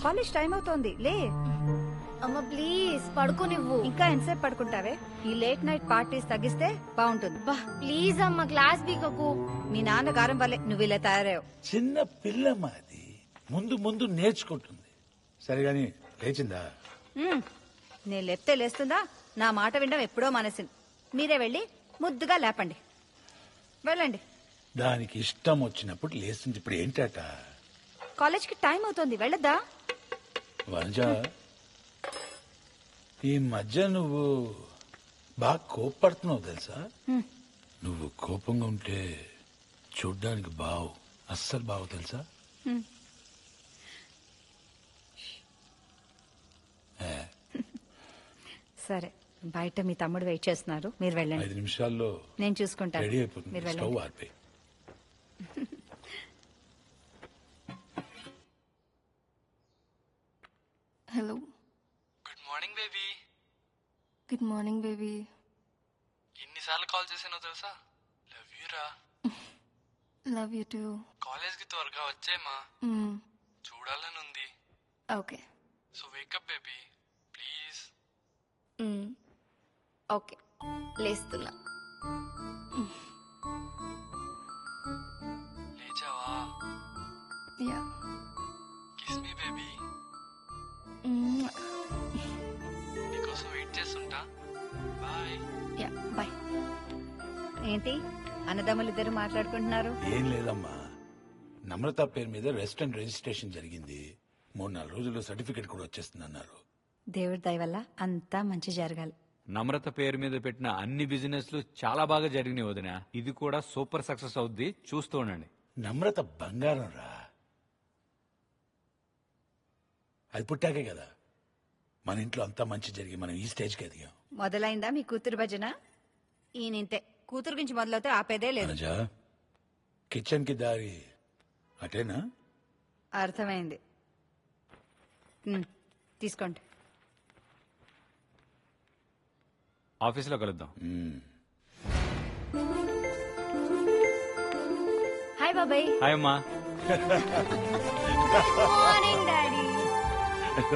College time అవుతోంది, లే. అమ్మ ప్లీజ్ పడుకోనివ్వు. ఇంకా ఎంతసేపు పడుకుంటావే? ఈ లేట్ నైట్ పార్టీస్ తగ్గిస్తే బాగుంటుంది. ప్లీజ్ అమ్మ క్లాస్ బీకకు. మీ నాన్న గారం వల్లే నువ్వు ఇలా తయారావు. చిన్న పిల్లమ్మ అది, ముందు ముందు నేర్చుకుంటుంది. సరే గాని లేచిందా? నేను లేపితే లేస్తుందా? నా మాట వినడం ఎప్పుడో మానేసింది. మీరే వెళ్ళి ముద్దుగా లేపండి. వెళ్ళండి. దానికి ఇష్టం వచ్చినప్పుడు లేస్తుంది. ఇప్పుడు ఏంటట? కాలేజ్కి టైం అవుతోంది, వెళ్ళద్దా? వనజ, ఈ మధ్య నువ్వు బాగా కోప్పడుతున్నావు తెలుసా? నువ్వు కోపంగా ఉంటే చూడ్డానికి బావు, అస్సలు బావు తెలుసా? సరే, బయట మీ తమ్ముడు వెయిట్ చేస్తున్నారు, మీరు వెళ్ళండి. 5 నిమిషాల్లో నేను చూసుకుంటాను. రెడీ అయిపోతుంది. మీరు స్టవ్ వెళ్ళండి. ఆర్పే. Hello. Good morning baby. Good morning baby. ఎన్నిసార్లు కాల్ చేసానో తెలుసా? లవ్ యూ రా. Love you too. కాలేజ్ కి త్వరగా వచ్చేమా, చూడాలని ఉంది. Okay. So wake up baby please. Okay, లేస్తున్నా. లేచావా? యా. Kiss me baby. నీకోసం వెయిట్ చేస్తుంటా. బాయ్. Yeah bye. ఏంటి అన్నదమ్ములు ఇద్దరు మాట్లాడుకుంటున్నారు? ఏం లేదమ్మా, నమ్రత పేరు మీద రెస్టారెంట్ రిజిస్ట్రేషన్ జరిగింది. 3-4 రోజుల్లో సర్టిఫికెట్ కూడా వచ్చేస్తుంది అన్నారు. దేవుడి దయ వల్ల అంతా మంచి జరగాలి. నమ్రత పేరు మీద పెట్టిన అన్ని బిజినెస్లు చాలా బాగా జరిగినాయి వదిన. ఇది కూడా సూపర్ సక్సెస్ అవుద్ది, చూస్తూ ఉండండి. నమ్రత బంగారం రా. అది పుట్టాకే కదా మన ఇంట్లో అంతా మంచి జరిగి మనం ఈ స్టేజ్కి ఎదిగాం. మొదలైందా మీ కూతురు భజన? ఈయనింతే, కూతురు గురించి మొదలవుతే ఆపేదే లేదు. వనజ, కిచెన్ కి దారి అటేనా? అర్థమైంది. తీసుకోండి. ఆఫీసులో కలుద్దాం. హాయ్ బాబాయ్. హాయ్ అమ్మా. Morning daddy.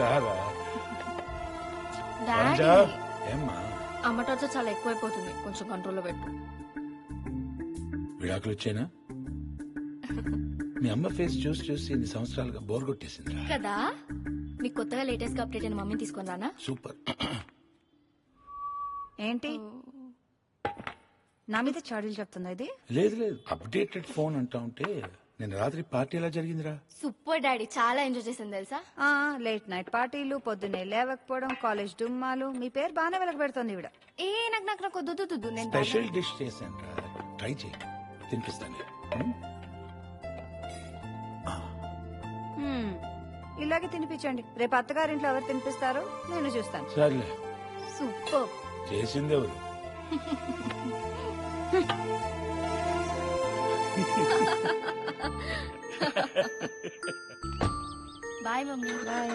రారా. వనజ, డాడీ ఏమ్మా అమ్మ టార్చర్ చాలా ఎక్కువైపోతుంది, కొంచెం కంట్రోల్లో పెట్టు. విడాకులు వచ్చానా? మీ అమ్మ ఫేస్ చూసి చూసి ఇన్ని సంవత్సరాలుగా బోర్ కొట్టేసింది కదా. మీకు కొత్తగా లేటెస్ట్ గా అప్డేట్ అయిన మమ్మీని తీసుకొని రానా? సూపర్. ఏంటి నా మీద చాడీలు చెప్తుందా ఇది? లేదు లేదు, అప్డేటెడ్ ఫోన్ అంటా ఉంటే నేను రాత్రి పార్టీ ఎలా జరిగిందిరా? సూపర్ డాడీ, చాలా ఎంజాయ్ చేసింది తెలుసా. లేట్ నైట్ పార్టీలు, పొద్దున్నే లేవకపోవడం, కాలేజ్ డుమ్మాలు. మీ పేరు బాగానే వెలక పెడుతుంది ఈవిడ. నాకు వద్దు. నేను స్పెషల్ డిష్ చేశాను రా, ట్రై చేయి, తినిపిస్తాను. ఇలాగే తినిపించండి. రేపు అత్తగారింట్లో ఎవరు తినిపిస్తారో నేను చూస్తాను. సర్లే, సూపర్. చేసింది ఎవరు? Bye mummy. బాయ్.